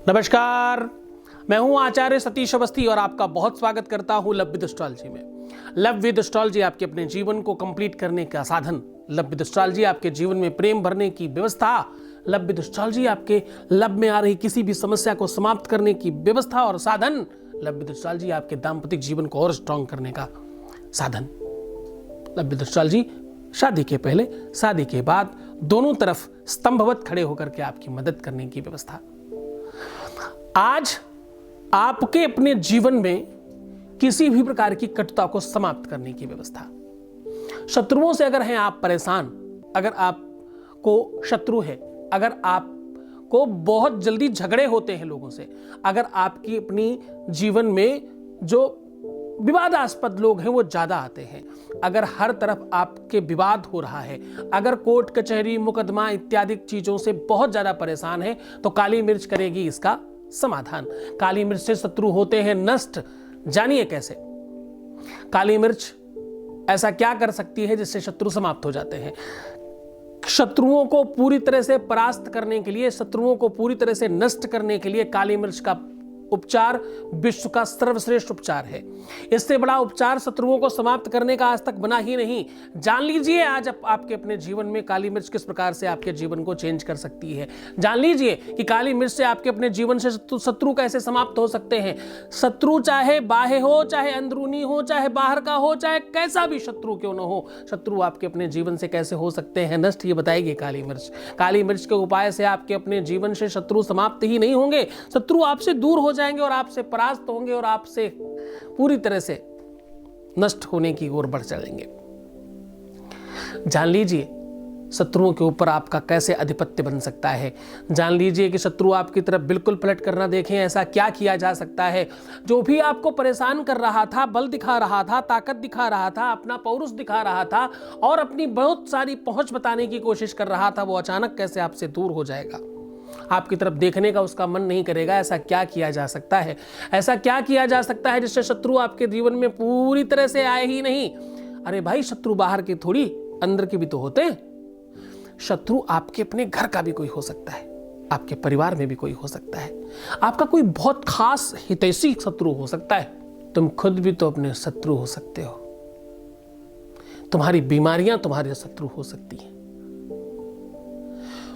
नमस्कार, मैं हूं आचार्य सतीश अवस्थी और आपका बहुत स्वागत करता हूं लव विद एस्ट्रोलॉजी में। लव विद एस्ट्रोलॉजी आपके अपने जीवन को कंप्लीट करने का साधन। लव विद एस्ट्रोलॉजी आपके जीवन में प्रेम भरने की व्यवस्था। लव विद एस्ट्रोलॉजी आपके लव में आ रही किसी भी समस्या को समाप्त करने की व्यवस्था और साधन। लव विद एस्ट्रोलॉजी आपके दाम्पतिक जीवन को और स्ट्रांग करने का साधन। लव विद एस्ट्रोलॉजी शादी के पहले, शादी के बाद दोनों तरफ स्तंभवत खड़े होकर के आपकी मदद करने की व्यवस्था। आज आपके अपने जीवन में किसी भी प्रकार की कटुता को समाप्त करने की व्यवस्था। शत्रुओं से अगर हैं आप परेशान, अगर आपको शत्रु है, अगर आपको बहुत जल्दी झगड़े होते हैं लोगों से, अगर आपकी अपनी जीवन में जो विवादास्पद लोग हैं वो ज्यादा आते हैं, अगर हर तरफ आपके विवाद हो रहा है, अगर कोर्ट कचहरी मुकदमा इत्यादि चीजों से बहुत ज्यादा परेशान है, तो काली मिर्च करेगी इसका समाधान। काली मिर्च से शत्रु होते हैं नष्ट। जानिए कैसे। काली मिर्च ऐसा क्या कर सकती है जिससे शत्रु समाप्त हो जाते हैं। शत्रुओं को पूरी तरह से परास्त करने के लिए, शत्रुओं को पूरी तरह से नष्ट करने के लिए काली मिर्च का उपचार विश्व का सर्वश्रेष्ठ उपचार है। इससे बड़ा उपचार शत्रुओं को समाप्त करने का आज तक बना ही नहीं। जान लीजिए आज आपके अपने जीवन में काली मिर्च किस प्रकार से आपके जीवन को चेंज कर सकती है। जान लीजिए कि काली मिर्च से आपके अपने जीवन से शत्रु कैसे समाप्त हो सकते हैं। शत्रु चाहे बाह्य हो, चाहे अंदरूनी हो, चाहे बाहर का हो, चाहे कैसा भी शत्रु क्यों न हो, शत्रु आपके अपने जीवन से कैसे हो सकते हैं नष्ट, ये बताएगी काली मिर्च। काली मिर्च के उपाय से आपके अपने जीवन से शत्रु समाप्त ही नहीं होंगे, शत्रु आपसे दूर हो जाएंगे और आपसे परास्त होंगे और आपसे पूरी तरह से नष्ट होने की ओर बढ़ चलेंगे। जान लीजिए शत्रुओं के ऊपर आपका कैसे आधिपत्य बन सकता है। जान लीजिए कि शत्रु आपकी तरफ बिल्कुल पलट कर ना देखें, ऐसा क्या किया जा सकता है। जो भी आपको परेशान कर रहा था, बल दिखा रहा था, ताकत दिखा रहा था, अपना पौरुष दिखा रहा था और अपनी बहुत सारी पहुंच बताने की कोशिश कर रहा था, वो अचानक कैसे आपसे दूर हो जाएगा। आपकी तरफ देखने का उसका मन नहीं करेगा। ऐसा क्या किया जा सकता है, ऐसा क्या किया जा सकता है जिससे शत्रु आपके जीवन में पूरी तरह से आए ही नहीं। अरे भाई, शत्रु बाहर के थोड़ी, अंदर के भी तो होते हैं। शत्रु आपके अपने घर का भी कोई हो सकता है, आपके परिवार में भी कोई हो सकता है, आपका कोई बहुत खास हितैषी शत्रु हो सकता है। तुम खुद भी तो अपने शत्रु हो सकते हो। तुम्हारी बीमारियां तुम्हारे शत्रु हो सकती हैं,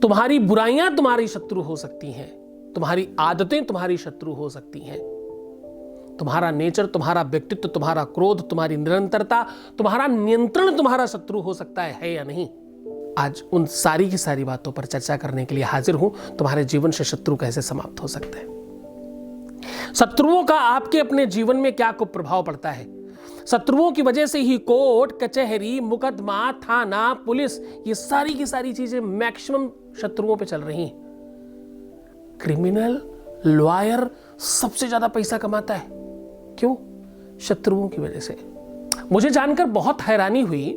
तुम्हारी बुराइयां तुम्हारी शत्रु हो सकती हैं, तुम्हारी आदतें तुम्हारी शत्रु हो सकती हैं, तुम्हारा नेचर, तुम्हारा व्यक्तित्व, तुम्हारा क्रोध, तुम्हारी निरंतरता, तुम्हारा नियंत्रण तुम्हारा शत्रु हो सकता है या नहीं। आज उन सारी की सारी बातों पर चर्चा करने के लिए हाजिर हूं। तुम्हारे जीवन से शत्रु कैसे समाप्त हो सकते हैं, शत्रुओं का आपके अपने जीवन में क्या कुप्रभाव पड़ता है। शत्रुओं की वजह से ही कोर्ट कचहरी मुकदमा थाना पुलिस, ये सारी की सारी चीजें मैक्सिमम शत्रुओं पे चल रही हैं। क्रिमिनल लॉयर सबसे ज्यादा पैसा कमाता है, क्यों? शत्रुओं की वजह से। मुझे जानकर बहुत हैरानी हुई,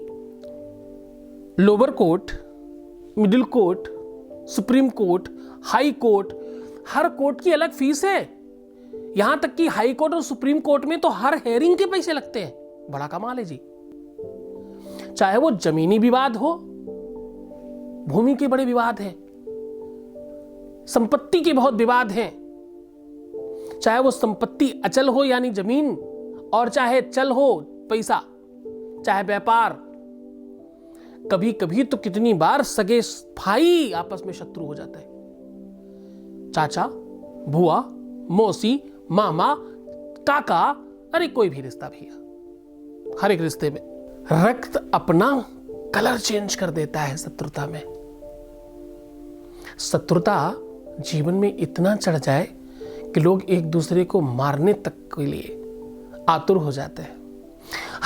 lower court, middle court, supreme court, high court, हर कोर्ट की अलग फीस है। यहां तक कि हाई कोर्ट और सुप्रीम कोर्ट में तो हर हेयरिंग के पैसे लगते हैं। बड़ा कमाल है जी। चाहे वो जमीनी विवाद हो, भूमि के बड़े विवाद हैं, संपत्ति के बहुत विवाद हैं, चाहे वो संपत्ति अचल हो यानी जमीन, और चाहे चल हो पैसा, चाहे व्यापार। कभी कभी तो कितनी बार सगे भाई आपस में शत्रु हो जाता है। चाचा, बुआ, मौसी, मामा, काका, अरे कोई भी रिश्ता भैया, हर एक रिश्ते में रक्त अपना कलर चेंज कर देता है शत्रुता में। शत्रुता जीवन में इतना चढ़ जाए कि लोग एक दूसरे को मारने तक के लिए आतुर हो जाते हैं,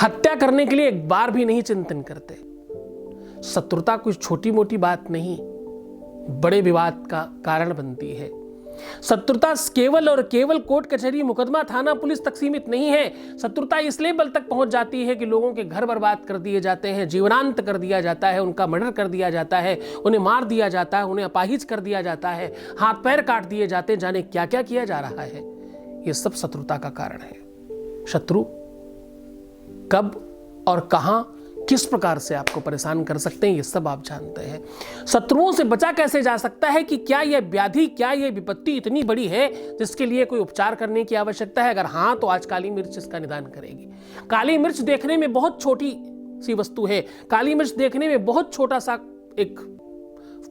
हत्या करने के लिए एक बार भी नहीं चिंतन करते। शत्रुता कोई छोटी मोटी बात नहीं, बड़े विवाद का कारण बनती है। शत्रुता केवल और केवल कोर्ट कचहरी मुकदमा थाना पुलिस तक सीमित नहीं है। शत्रुता इस लेवल तक पहुंच जाती है कि लोगों के घर बर्बाद कर दिए जाते हैं, जीवनांत कर दिया जाता है, उनका मर्डर कर दिया जाता है, उन्हें मार दिया जाता है, उन्हें अपाहिज कर दिया जाता है, हाथ पैर काट दिए जाते हैं, जाने क्या क्या किया जा रहा है। यह सब शत्रुता का कारण है। शत्रु कब और कहां किस प्रकार से आपको परेशान कर सकते हैं, ये सब आप जानते हैं। शत्रुओं से बचा कैसे जा सकता है, कि क्या यह व्याधि, क्या यह विपत्ति इतनी बड़ी है जिसके लिए कोई उपचार करने की आवश्यकता है? अगर हाँ, तो आज काली मिर्च इसका निदान करेगी। काली मिर्च देखने में बहुत छोटी सी वस्तु है, काली मिर्च देखने में बहुत छोटा सा एक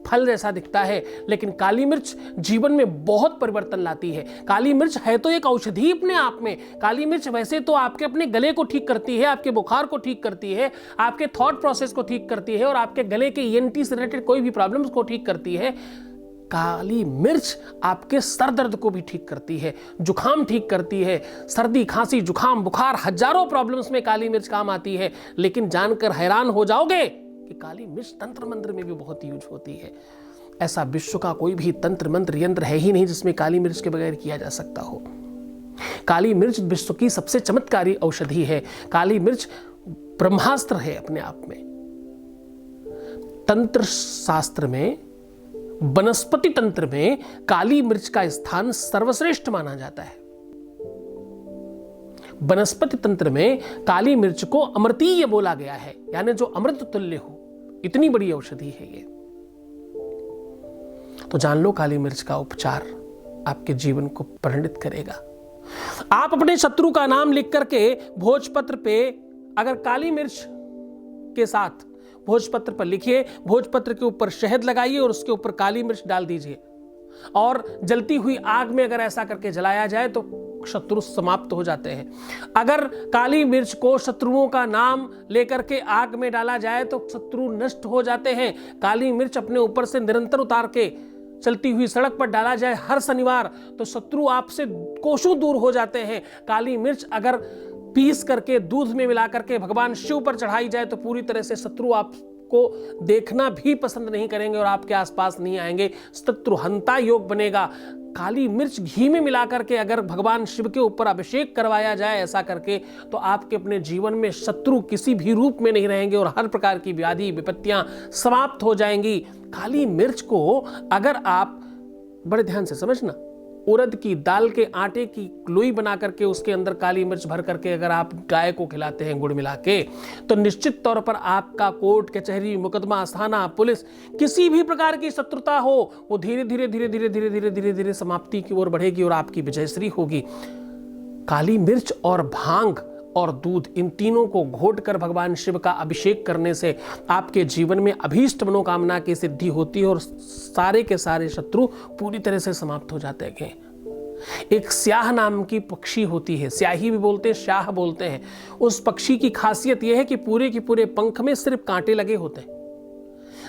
फल जैसा दिखता है, लेकिन काली मिर्च जीवन में बहुत परिवर्तन लाती है। काली मिर्च है तो एक औषधि अपने आप में। काली मिर्च वैसे तो आपके अपने गले को ठीक करती है, आपके बुखार को ठीक करती है, आपके थॉट प्रोसेस को ठीक करती है और आपके गले के ENT से रिलेटेड कोई भी प्रॉब्लम्स को ठीक करती है। काली मिर्च आपके सर दर्द को भी ठीक करती है, जुखाम ठीक करती है, सर्दी खांसी जुखाम बुखार हजारों प्रॉब्लम्स में काली मिर्च काम आती है। लेकिन जानकर हैरान हो जाओगे कि काली मिर्च तंत्र मंत्र में भी बहुत यूज होती है। ऐसा विश्व का कोई भी तंत्र मंत्र यंत्र है ही नहीं जिसमें काली मिर्च के बगैर किया जा सकता हो। काली मिर्च विश्व की सबसे चमत्कारी औषधि है। काली मिर्च ब्रह्मास्त्र है अपने आप में। तंत्र शास्त्र में, वनस्पति तंत्र में काली मिर्च का स्थान सर्वश्रेष्ठ माना जाता है। वनस्पति तंत्र में काली मिर्च को अमृतीय बोला गया है, यानी जो अमृत तुल्य हो, इतनी बड़ी औषधि है ये। तो जान लो, काली मिर्च का उपचार आपके जीवन को परिणित करेगा। आप अपने शत्रु का नाम लिख करके भोजपत्र पे अगर काली मिर्च के साथ भोजपत्र पर लिखिए, भोजपत्र के ऊपर शहद लगाइए और उसके ऊपर काली मिर्च डाल दीजिए और जलती हुई आग में अगर ऐसा करके जलाया जाए तो शत्रु समाप्त हो जाते हैं। अगर काली मिर्च को शत्रुओं का नाम लेकर के आग में डाला जाए तो शत्रु नष्ट हो जाते हैं। काली मिर्च अपने ऊपर से निरंतर उतार के चलती हुई सड़क पर डाला जाए हर शनिवार तो शत्रु आपसे कोसों दूर हो जाते हैं। काली मिर्च अगर पीस करके दूध में मिला करके भगवान शिव पर चढ़ाई जाए तो पूरी तरह से शत्रु आपको देखना भी पसंद नहीं करेंगे और आपके आसपास नहीं आएंगे। शत्रुहंता योग बनेगा। काली मिर्च घी में मिलाकर के अगर भगवान शिव के ऊपर अभिषेक करवाया जाए ऐसा करके, तो आपके अपने जीवन में शत्रु किसी भी रूप में नहीं रहेंगे और हर प्रकार की व्याधि विपत्तियां समाप्त हो जाएंगी। काली मिर्च को अगर आप बड़े ध्यान से समझना, उड़द की दाल के आटे की लोई बना करके उसके अंदर काली मिर्च भर करके अगर आप गाय को खिलाते हैं गुड़ मिला के, तो निश्चित तौर पर आपका कोर्ट कचहरी मुकदमा थाना पुलिस किसी भी प्रकार की शत्रुता हो वो धीरे धीरे धीरे धीरे धीरे धीरे धीरे धीरे समाप्ति की ओर बढ़ेगी और आपकी विजयश्री होगी। काली मिर्च और भांग और दूध, इन तीनों को घोट कर भगवान शिव का अभिषेक करने से आपके जीवन में अभीष्ट मनोकामना की सिद्धि होती है और सारे के सारे शत्रु पूरी तरह से समाप्त हो जाते हैं। एक स्याह नाम की पक्षी होती है, स्याही भी बोलते हैं, शाह बोलते हैं। उस पक्षी की खासियत यह है कि पूरे के पूरे पंख में सिर्फ कांटे लगे होते हैं।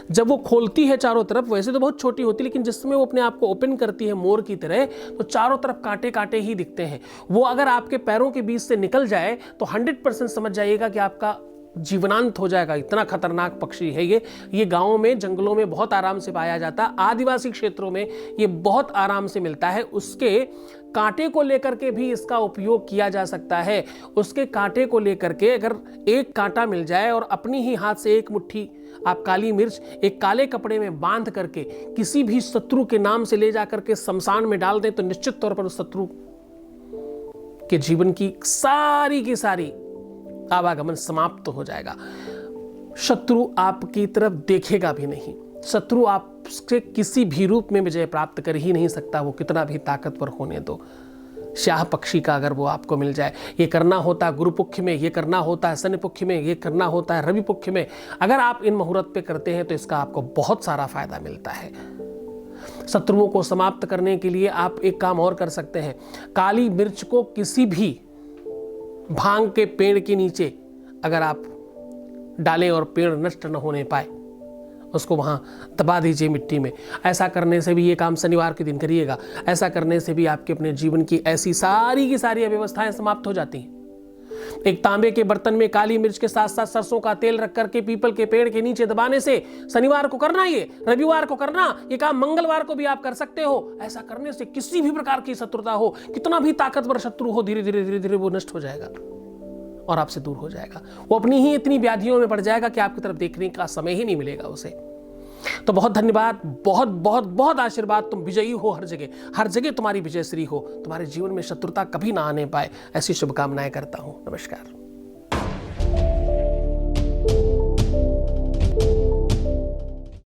जब वो खोलती है चारों तरफ, वैसे तो बहुत छोटी होती है लेकिन जिसमें वो अपने आप को ओपन करती है मोर की तरह, तो चारों तरफ कांटे कांटे ही दिखते हैं। वो अगर आपके पैरों के बीच से निकल जाए तो 100% समझ जाइएगा कि आपका जीवनांत हो जाएगा। इतना खतरनाक पक्षी है ये गांवों में जंगलों में बहुत आराम से पाया जाता है। आदिवासी क्षेत्रों में ये बहुत आराम से मिलता है। उसके कांटे को लेकर के भी इसका उपयोग किया जा सकता है। उसके कांटे को लेकर के अगर एक कांटा मिल जाए और अपनी ही हाथ से एक मुट्ठी आप काली मिर्च एक काले कपड़े में बांध करके किसी भी शत्रु के नाम से ले जाकर के शमशान में डाल दें तो निश्चित तौर पर उस शत्रु के जीवन की सारी आवागमन समाप्त हो जाएगा। शत्रु आपकी तरफ देखेगा भी नहीं। शत्रु आपसे किसी भी रूप में विजय प्राप्त कर ही नहीं सकता, वो कितना भी ताकतवर होने दो। शाह पक्षी का अगर वो आपको मिल जाए, ये करना होता है गुरु पक्ष में, ये करना होता है शनि पक्ष में, ये करना होता है रवि पक्ष में। अगर आप इन मुहूर्त पे करते हैं तो इसका आपको बहुत सारा फायदा मिलता है। शत्रुओं को समाप्त करने के लिए आप एक काम और कर सकते हैं। काली मिर्च को किसी भी भांग के पेड़ के नीचे अगर आप डालें और पेड़ नष्ट न होने पाए, उसको वहां दबा दीजिए मिट्टी में। ऐसा करने से भी, ये काम शनिवार के दिन करिएगा, ऐसा करने से भी आपके अपने जीवन की ऐसी सारी की सारी अव्यवस्थाएं समाप्त हो जाती हैं। एक तांबे के बर्तन में काली मिर्च के साथ साथ सरसों का तेल रख करके पीपल के पेड़ के नीचे दबाने से शनिवार को करना, ये रविवार को करना, ये काम मंगलवार को भी आप कर सकते हो। ऐसा करने से किसी भी प्रकार की शत्रुता हो, कितना भी ताकतवर शत्रु हो, धीरे धीरे धीरे धीरे वो नष्ट हो जाएगा और आपसे दूर हो जाएगा। वो अपनी ही इतनी व्याधियों में पड़ जाएगा कि आपकी तरफ देखने का समय ही नहीं मिलेगा उसे। तो बहुत धन्यवाद, बहुत बहुत बहुत आशीर्वाद। तुम विजयी हो हर जगह तुम्हारी विजयश्री हो, तुम्हारे जीवन में शत्रुता कभी ना आने पाए, ऐसी शुभकामनाएं करता हूं। नमस्कार।